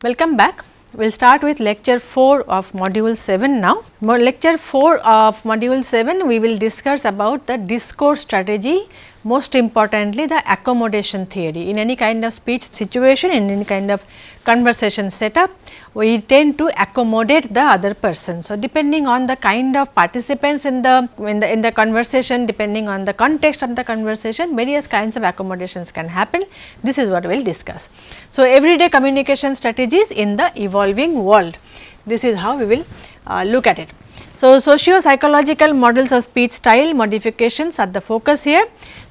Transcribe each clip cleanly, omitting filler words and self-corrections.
Welcome back. We will start with lecture 4 of module 7 now. Lecture 4 of module 7 we will discuss about the discourse strategy, most importantly the accommodation theory. In any kind of speech situation, in any kind of conversation setup, we tend to accommodate the other person. So, depending on the kind of participants in the conversation, depending on the context of the conversation, various kinds of accommodations can happen. This is what we will discuss. So, everyday communication strategies in the evolving world. This is how we will look at it. So, socio-psychological models of speech style modifications are the focus here.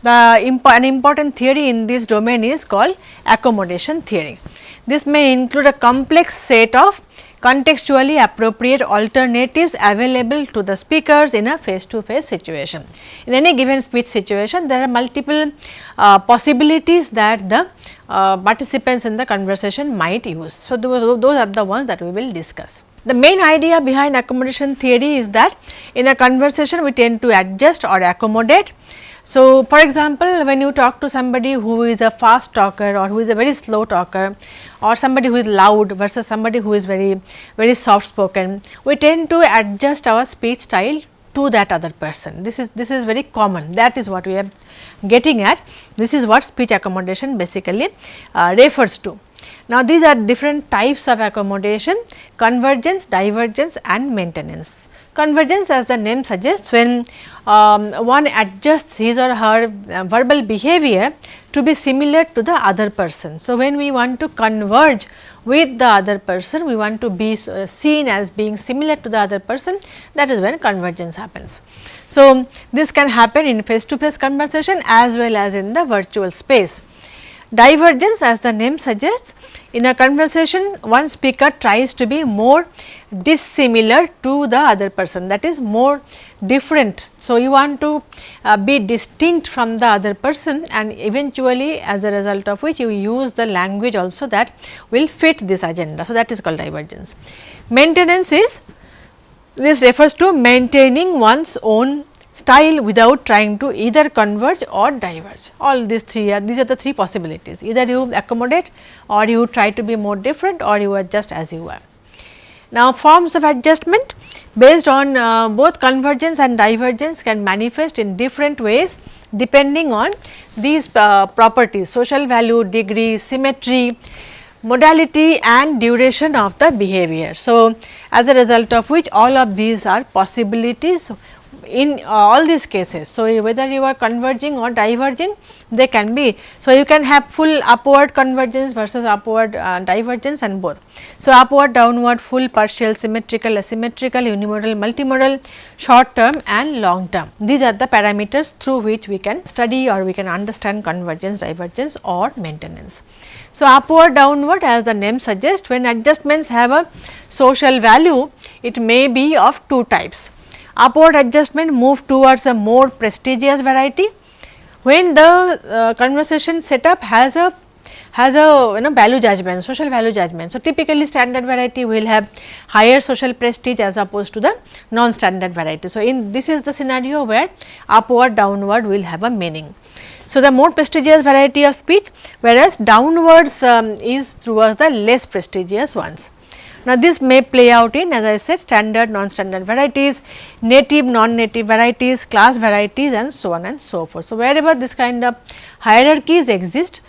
An important theory in this domain is called accommodation theory. This may include a complex set of contextually appropriate alternatives available to the speakers in a face-to-face situation. In any given speech situation, there are multiple possibilities that the participants in the conversation might use. So, those are the ones that we will discuss. The main idea behind accommodation theory is that in a conversation we tend to adjust or accommodate. So, for example, when you talk to somebody who is a fast talker or who is a very slow talker, or somebody who is loud versus somebody who is very soft spoken, we tend to adjust our speech style to that other person. This is very common. That is what we are getting at. This is what speech accommodation basically refers to. Now, these are different types of accommodation: convergence, divergence and maintenance. Convergence, as the name suggests, when one adjusts his or her verbal behavior to be similar to the other person. So, when we want to converge with the other person, we want to be seen as being similar to the other person, that is when convergence happens. So, this can happen in face to face conversation as well as in the virtual space. Divergence, as the name suggests, in a conversation one speaker tries to be more dissimilar to the other person, that is more different. So, you want to be distinct from the other person, and eventually as a result of which you use the language also that will fit this agenda. So, that is called divergence. Maintenance is, this refers to maintaining one's own style without trying to either converge or diverge. All these are the three possibilities: either you accommodate, or you try to be more different, or you adjust as you are. Now, forms of adjustment based on both convergence and divergence can manifest in different ways depending on these properties: social value, degree, symmetry, modality and duration of the behavior. So, as a result of which all of these are possibilities in all these cases. So, whether you are converging or diverging, they can be. So, you can have full upward convergence versus upward divergence and both. So, upward, downward, full, partial, symmetrical, asymmetrical, unimodal, multimodal, short term and long term. These are the parameters through which we can study or we can understand convergence, divergence or maintenance. So, upward, downward, as the name suggests, when adjustments have a social value, it may be of two types. Upward adjustment move towards a more prestigious variety, when the conversation setup has a value judgment, social value judgment. So, typically standard variety will have higher social prestige as opposed to the non-standard variety. So, this is the scenario where upward, downward will have a meaning. So, the more prestigious variety of speech, whereas downwards is towards the less prestigious ones. Now, this may play out in, as I said, standard, non-standard varieties, native, non-native varieties, class varieties and so on and so forth. So, wherever this kind of hierarchies exist,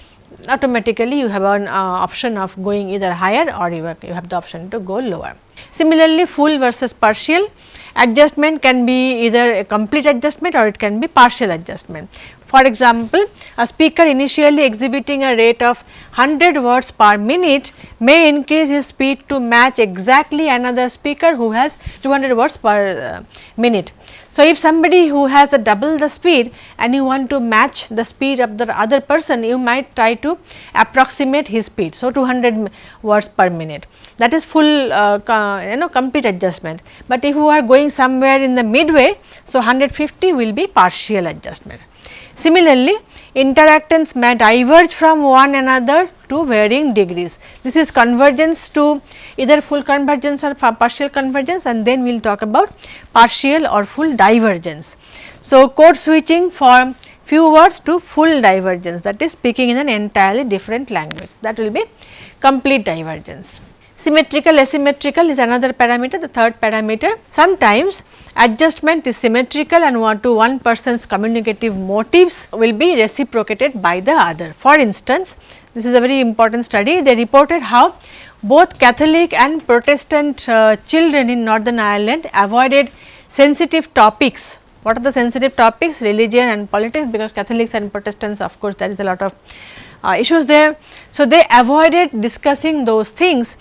automatically you have an option of going either higher or you have the option to go lower. Similarly, full versus partial adjustment can be either a complete adjustment or it can be partial adjustment. For example, a speaker initially exhibiting a rate of 100 words per minute may increase his speed to match exactly another speaker who has 200 words per minute. So, if somebody who has a double the speed and you want to match the speed of the other person, you might try to approximate his speed. So, 200 words per minute, that is full complete adjustment, but if you are going somewhere in the midway, so 150 will be partial adjustment. Similarly, interactants may diverge from one another to varying degrees. This is convergence to either full convergence or partial convergence, and then we will talk about partial or full divergence. So, code switching from few words to full divergence, that is speaking in an entirely different language, that will be complete divergence. Symmetrical, asymmetrical is another parameter, the third parameter. Sometimes adjustment is symmetrical and to one person's communicative motives will be reciprocated by the other. For instance, this is a very important study. They reported how both Catholic and Protestant children in Northern Ireland avoided sensitive topics. What are the sensitive topics? Religion and politics, because Catholics and Protestants, of course, there is a lot of issues there. So, they avoided discussing those things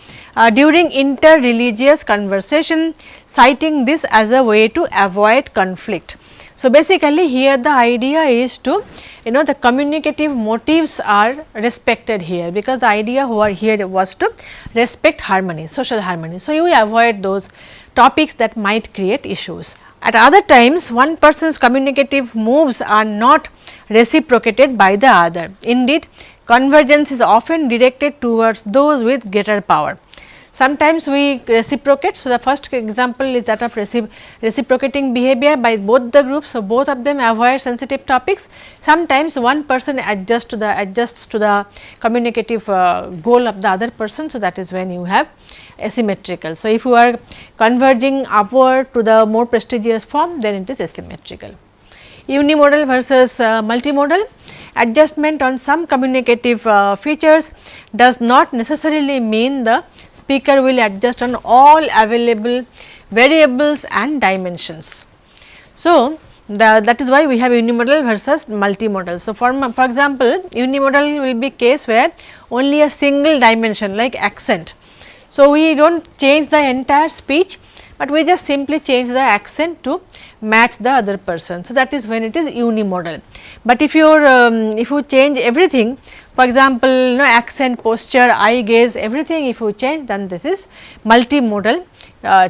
during inter-religious conversation, citing this as a way to avoid conflict. So, basically here the idea is to the communicative motives are respected here, because the idea over here was to respect harmony, social harmony. So, you avoid those topics that might create issues. At other times, one person's communicative moves are not reciprocated by the other. Indeed, convergence is often directed towards those with greater power. Sometimes we reciprocate. So, the first example is that of reciprocating behavior by both the groups. So, both of them avoid sensitive topics. Sometimes one person adjusts to the communicative goal of the other person. So, that is when you have asymmetrical. So, if you are converging upward to the more prestigious form, then it is asymmetrical. Unimodal versus multimodal. Adjustment on some communicative features does not necessarily mean the speaker will adjust on all available variables and dimensions. So, that is why we have unimodal versus multimodal. So, for example, unimodal will be case where only a single dimension like accent. So, we do not change the entire speech, but we just simply change the accent to match the other person. So, that is when it is unimodal. But if you change everything, for example, accent, posture, eye gaze, everything if you change, then this is multimodal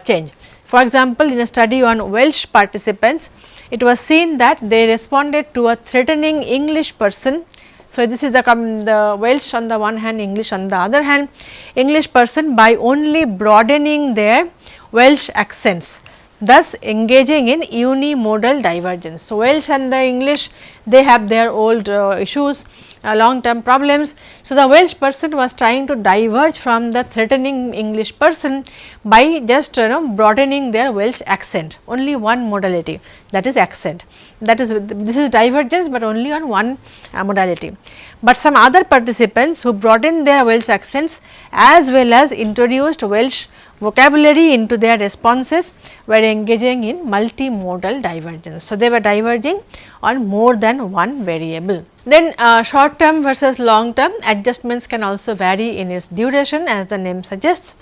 change. For example, in a study on Welsh participants, it was seen that they responded to a threatening English person. So, this is the Welsh on the one hand, English on the other hand, English person by only broadening their Welsh accents, thus engaging in unimodal divergence. So, Welsh and the English, they have their old issues, long term problems. So, the Welsh person was trying to diverge from the threatening English person by just broadening their Welsh accent, only one modality, that is accent. That is, this is divergence, but only on one modality. But some other participants who broadened their Welsh accents as well as introduced Welsh vocabulary into their responses were engaging in multimodal divergence. So, they were diverging on more than one variable. Then short term versus long term adjustments can also vary in its duration, as the name suggests.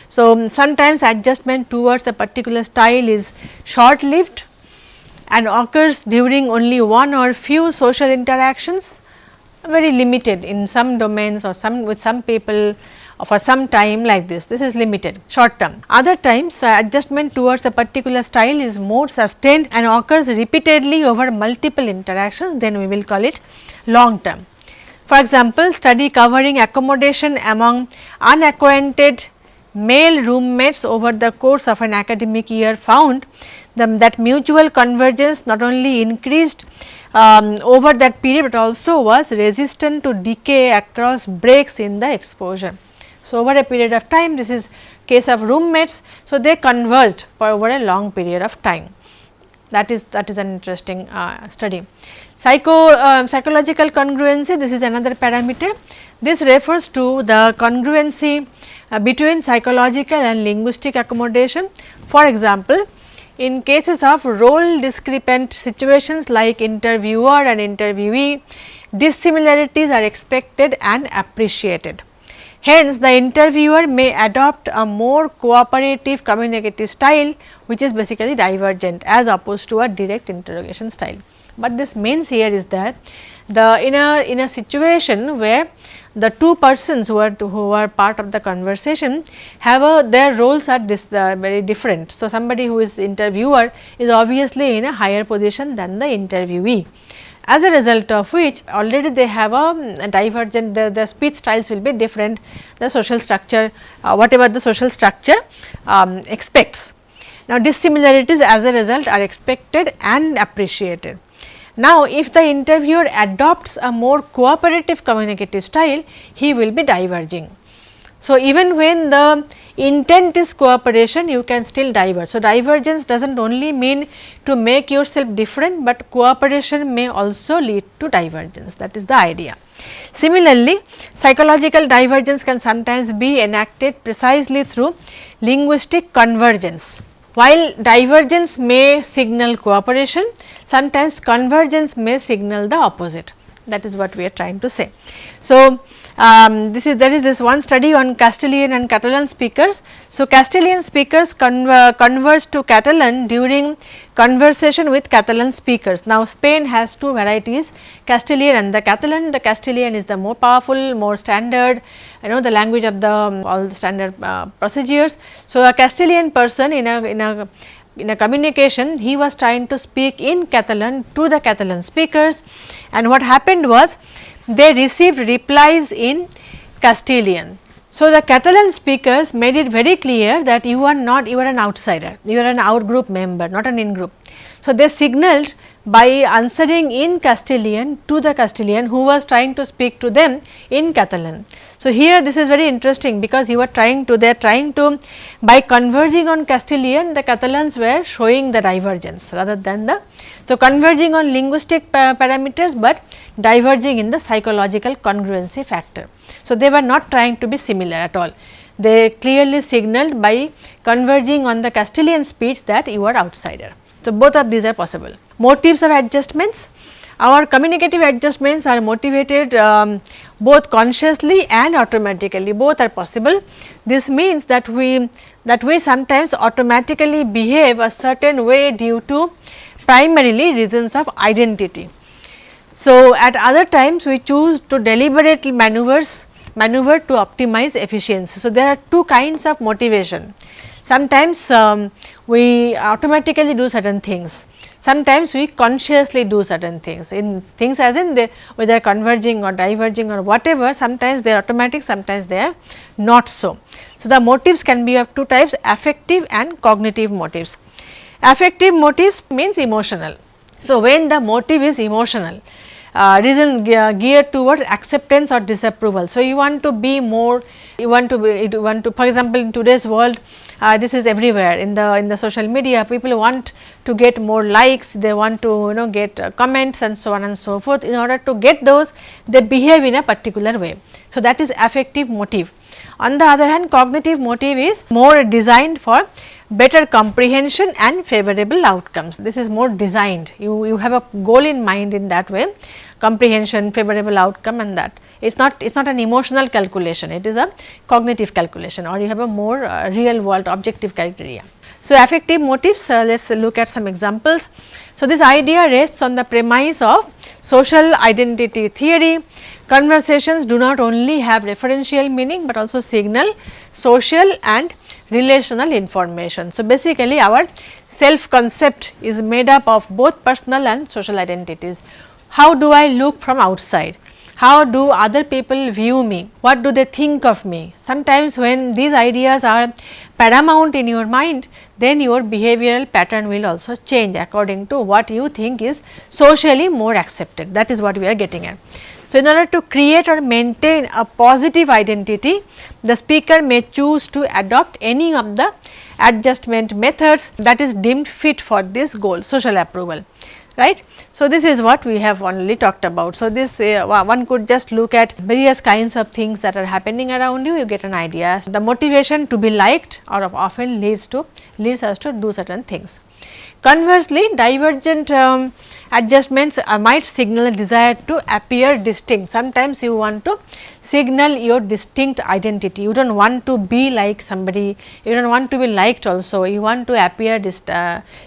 So, sometimes adjustment towards a particular style is short lived and occurs during only one or few social interactions, very limited in some domains or with some people for some time like this. This is limited, short term. Other times adjustment towards a particular style is more sustained and occurs repeatedly over multiple interactions, then we will call it long term. For example, study covering accommodation among unacquainted male roommates over the course of an academic year found that mutual convergence not only increased over that period, but also was resistant to decay across breaks in the exposure. So, over a period of time, this is case of roommates. So, they converged for over a long period of time. That is an interesting study. Psychological congruency, this is another parameter. This refers to the congruency between psychological and linguistic accommodation. For example, in cases of role discrepant situations like interviewer and interviewee, dissimilarities are expected and appreciated. Hence, the interviewer may adopt a more cooperative communicative style, which is basically divergent as opposed to a direct interrogation style. But this means here is that in a situation where the two persons who are part of the conversation have their roles are very different. So, somebody who is interviewer is obviously in a higher position than the interviewee. As a result of which already they have a divergent, the speech styles will be different, the social structure, whatever the social structure expects. Now, dissimilarities as a result are expected and appreciated. Now, if the interviewer adopts a more cooperative communicative style, he will be diverging. So, even when the intent is cooperation, you can still diverge. So, divergence does not only mean to make yourself different, but cooperation may also lead to divergence, that is the idea. Similarly, psychological divergence can sometimes be enacted precisely through linguistic convergence. While divergence may signal cooperation, sometimes convergence may signal the opposite, that is what we are trying to say. So, there is this one study on Castilian and Catalan speakers. So, Castilian speakers converse to Catalan during conversation with Catalan speakers. Now, Spain has two varieties, Castilian and the Catalan. The Castilian is the more powerful, more standard, the language of the all the standard procedures. So, a Castilian person in a communication, he was trying to speak in Catalan to the Catalan speakers, and what happened was they received replies in Castilian. So, the Catalan speakers made it very clear that you are an outsider, you are an out group member, not an in group. So, they signaled by answering in Castilian to the Castilian who was trying to speak to them in Catalan. So, here this is very interesting, because they are trying to by converging on Castilian, the Catalans were showing the divergence rather than the. So, converging on linguistic parameters, but diverging in the psychological congruency factor. So, they were not trying to be similar at all. They clearly signaled by converging on the Castilian speech that you are outsider. So, both of these are possible. Motives of adjustments. Our communicative adjustments are motivated both consciously and automatically, both are possible. This means that we sometimes automatically behave a certain way due to primarily reasons of identity. So, at other times we choose to deliberately maneuver to optimize efficiency. So, there are two kinds of motivation. Sometimes we automatically do certain things, sometimes we consciously do certain things, as in whether converging or diverging or whatever, sometimes they are automatic, sometimes they are not so. So, the motives can be of two types, affective and cognitive motives. Affective motives means emotional. So, when the motive is emotional, reason geared towards acceptance or disapproval. So, you want to be more, you want to for example, in today's world, this is everywhere in the social media, people want to get more likes, they want to get comments and so on and so forth. In order to get those, they behave in a particular way. So, that is affective motive. On the other hand, cognitive motive is more designed for better comprehension and favorable outcomes. This is more designed, you have a goal in mind in that way, comprehension, favorable outcome, and that it is not an emotional calculation, it is a cognitive calculation, or you have a more real world objective criteria. So, affective motives, let us look at some examples. So, this idea rests on the premise of social identity theory. Conversations do not only have referential meaning, but also signal social and relational information. So, basically our self concept is made up of both personal and social identities. How do I look from outside? How do other people view me? What do they think of me? Sometimes when these ideas are paramount in your mind, then your behavioral pattern will also change according to what you think is socially more accepted. That is what we are getting at. So, in order to create or maintain a positive identity, the speaker may choose to adopt any of the adjustment methods that is deemed fit for this goal, social approval, right. So, this is what we have only talked about. So, this one could just look at various kinds of things that are happening around you, you get an idea. The motivation to be liked or often leads us to do certain things. Conversely, divergent adjustments might signal a desire to appear distinct. Sometimes you want to signal your distinct identity, you do not want to be like somebody, you do not want to be liked also, you want to appear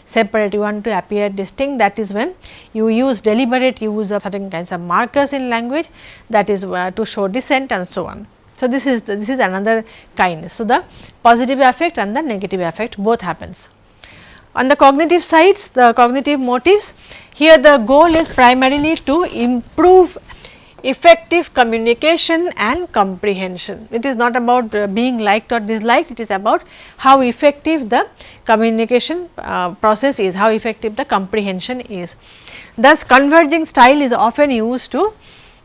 separate, you want to appear distinct. That is when you use deliberate use of certain kinds of markers in language, that is to show dissent and so on. So, this is another kind. So, the positive affect and the negative affect both happens. On the cognitive sides, the cognitive motives, here the goal is primarily to improve effective communication and comprehension. It is not about being liked or disliked, it is about how effective the communication process is, how effective the comprehension is. Thus, converging style is often used to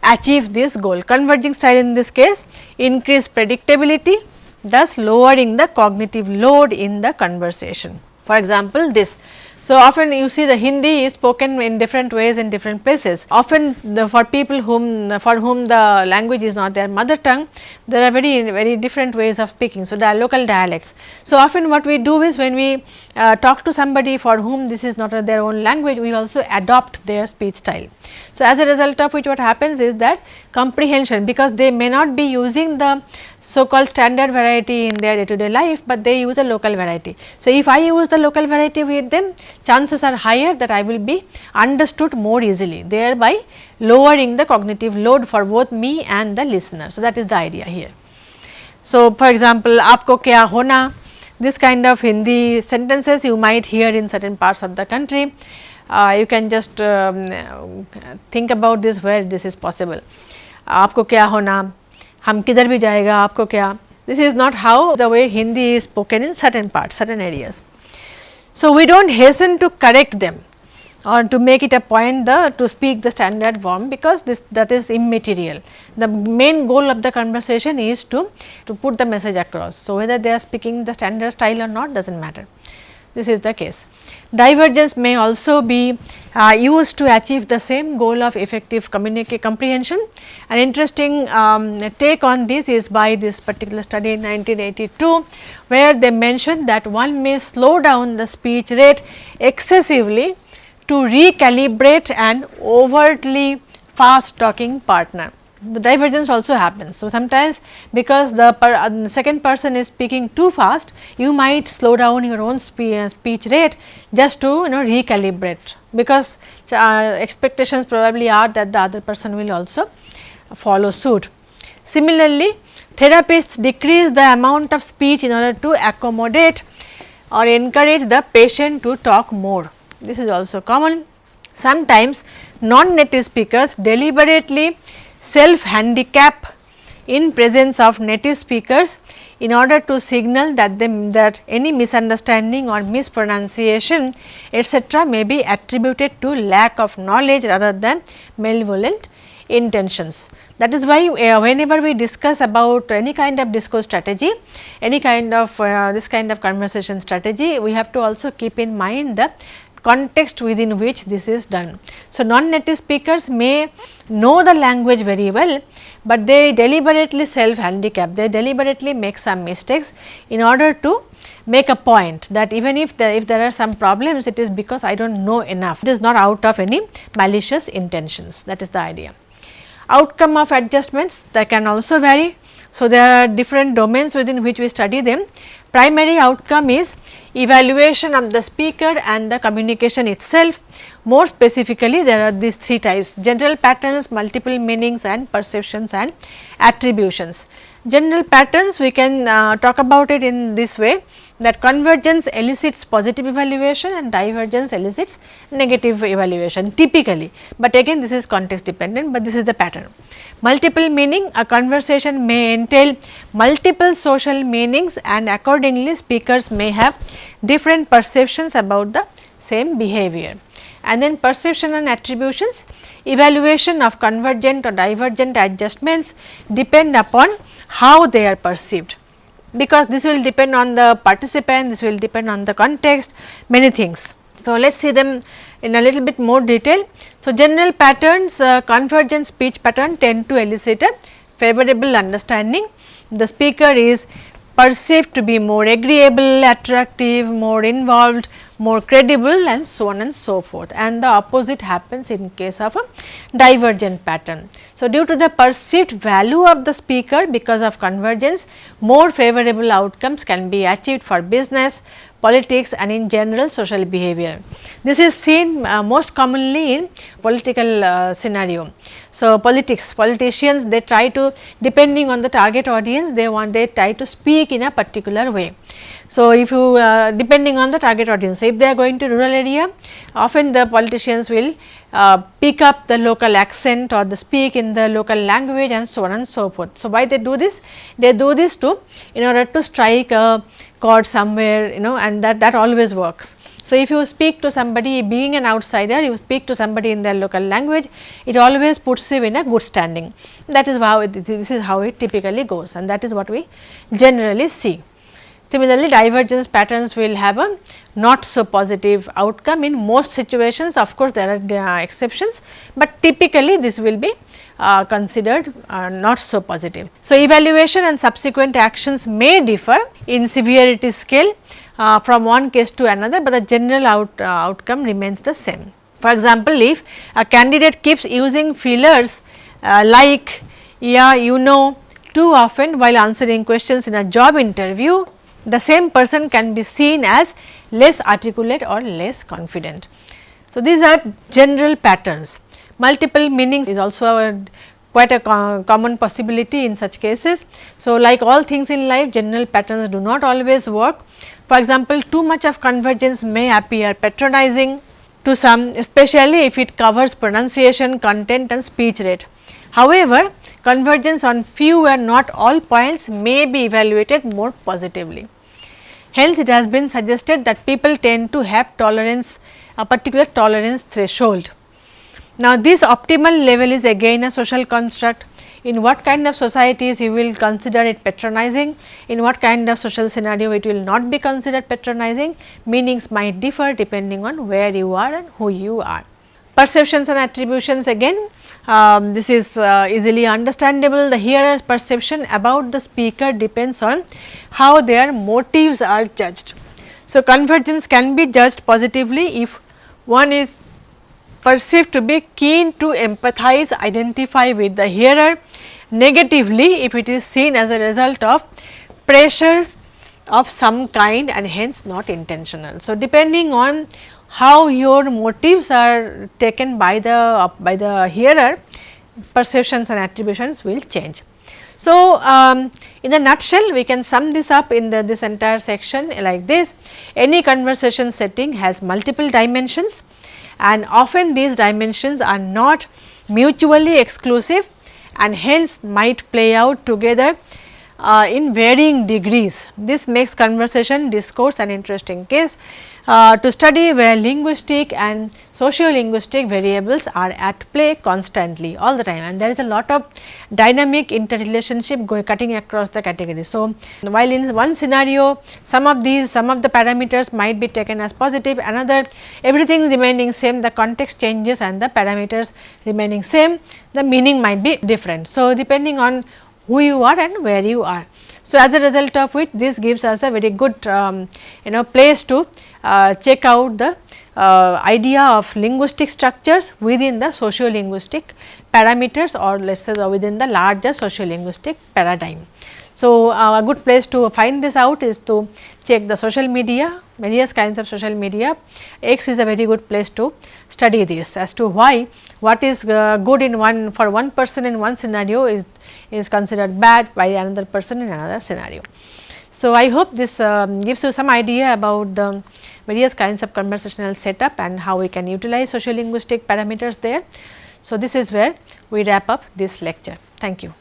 achieve this goal. Converging style in this case increase predictability, thus lowering the cognitive load in the conversation. For example, this. So, often you see the Hindi is spoken in different ways in different places. Often for people for whom the language is not their mother tongue, there are very different ways of speaking. So, there are local dialects. So, often what we do is when we talk to somebody for whom this is not their own language, we also adopt their speech style. So, as a result of which what happens is that comprehension, because they may not be using the so called standard variety in their day to day life, but they use a local variety. So, if I use the local variety with them, chances are higher that I will be understood more easily, thereby lowering the cognitive load for both me and the listener. So, that is the idea here. So, for example, aapko kya hona, this kind of Hindi sentences you might hear in certain parts of the country. You can just think about this where this is possible. Aapko kya hona, हम किधर भी जाएगा आपको क्या. This is not how the way Hindi is spoken in certain parts, certain areas. So, we do not hasten to correct them or to make it a point to speak the standard form, because that is immaterial. The main goal of the conversation is to put the message across. So, whether they are speaking the standard style or not does not matter. This is the case. Divergence may also be used to achieve the same goal of effective comprehension. An interesting take on this is by this particular study in 1982, where they mentioned that one may slow down the speech rate excessively to recalibrate an overtly fast talking partner. The divergence also happens. So, sometimes because the second person is speaking too fast, you might slow down your own speech rate just to recalibrate, because expectations probably are that the other person will also follow suit. Similarly, therapists decrease the amount of speech in order to accommodate or encourage the patient to talk more. This is also common. Sometimes non-native speakers deliberately self-handicap in presence of native speakers in order to signal that any misunderstanding or mispronunciation etc., may be attributed to lack of knowledge rather than malevolent intentions. That is why whenever we discuss about any kind of discourse strategy, any kind of this kind of conversation strategy, we have to also keep in mind the context within which this is done. So, non-native speakers may know the language very well, but they deliberately self-handicap, they deliberately make some mistakes in order to make a point that even if there are some problems, it is because I do not know enough, it is not out of any malicious intentions. That is the idea. Outcome of adjustments, that can also vary. So, there are different domains within which we study them. Primary outcome is evaluation of the speaker and the communication itself. More specifically, there are these three types: general patterns, multiple meanings and perceptions and attributions. General patterns, we can talk about it in this way, that convergence elicits positive evaluation and divergence elicits negative evaluation typically, but again this is context dependent, but this is the pattern. Multiple meaning, a conversation may entail multiple social meanings and accordingly speakers may have different perceptions about the same behavior. And then perception and attributions, evaluation of convergent or divergent adjustments depend upon how they are perceived, because this will depend on the participant, this will depend on the context, many things. So, let us see them in a little bit more detail. So, general patterns, convergent speech pattern tend to elicit a favorable understanding. The speaker is perceived to be more agreeable, attractive, more involved, more credible and so on and so forth, and the opposite happens in case of a divergent pattern. So, due to the perceived value of the speaker because of convergence, more favorable outcomes can be achieved for business, politics and in general social behavior. This is seen most commonly in political scenario. So, politicians they try to, depending on the target audience, they try to speak in a particular way. So, if you depending on the target audience, so if they are going to rural area, often the politicians will pick up the local accent or the speak in the local language and so on and so forth. So, why they do this? They do this to in order to strike a chord somewhere, and that always works. So, if you speak to somebody, being an outsider, you speak to somebody in their local language, it always puts you in a good standing. That is how this is how it typically goes, and that is what we generally see. Similarly, divergence patterns will have a not so positive outcome in most situations. Of course, there are exceptions, but typically this will be considered not so positive. So, evaluation and subsequent actions may differ in severity scale from one case to another, but the general outcome remains the same. For example, if a candidate keeps using fillers like yeah, too often while answering questions in a job interview, the same person can be seen as less articulate or less confident. So, these are general patterns. Multiple meanings is also quite a common possibility in such cases. So, like all things in life, general patterns do not always work. For example, too much of convergence may appear patronizing to some, especially if it covers pronunciation, content and speech rate. However, convergence on few and not all points may be evaluated more positively. Hence, it has been suggested that people tend to have tolerance, a particular tolerance threshold. Now, this optimal level is again a social construct. In what kind of societies you will consider it patronizing, in what kind of social scenario it will not be considered patronizing, meanings might differ depending on where you are and who you are. Perceptions and attributions, again this is easily understandable. The hearer's perception about the speaker depends on how their motives are judged. So, convergence can be judged positively if one is perceived to be keen to empathize, identify with the hearer, negatively if it is seen as a result of pressure of some kind and hence not intentional. So, depending on how your motives are taken by the hearer, perceptions and attributions will change. So, in a nutshell, we can sum this up in this entire section like this. Any conversation setting has multiple dimensions, and often these dimensions are not mutually exclusive and hence might play out together in varying degrees. This makes conversation discourse an interesting case to study, where linguistic and socio-linguistic variables are at play constantly all the time, and there is a lot of dynamic interrelationship cutting across the categories. So, while in one scenario some of the parameters might be taken as positive, another everything remaining same, the context changes and the parameters remaining same, the meaning might be different. So, depending on who you are and where you are. So, as a result of which this gives us a very good place to check out the idea of linguistic structures within the socio-linguistic parameters, or let us say within the larger socio-linguistic paradigm. So, a good place to find this out is to check the social media, various kinds of social media. X is a very good place to study this as to why what is good in for one person in one scenario is considered bad by another person in another scenario. So, I hope this gives you some idea about the various kinds of conversational setup and how we can utilize socio-linguistic parameters there. So, this is where we wrap up this lecture. Thank you.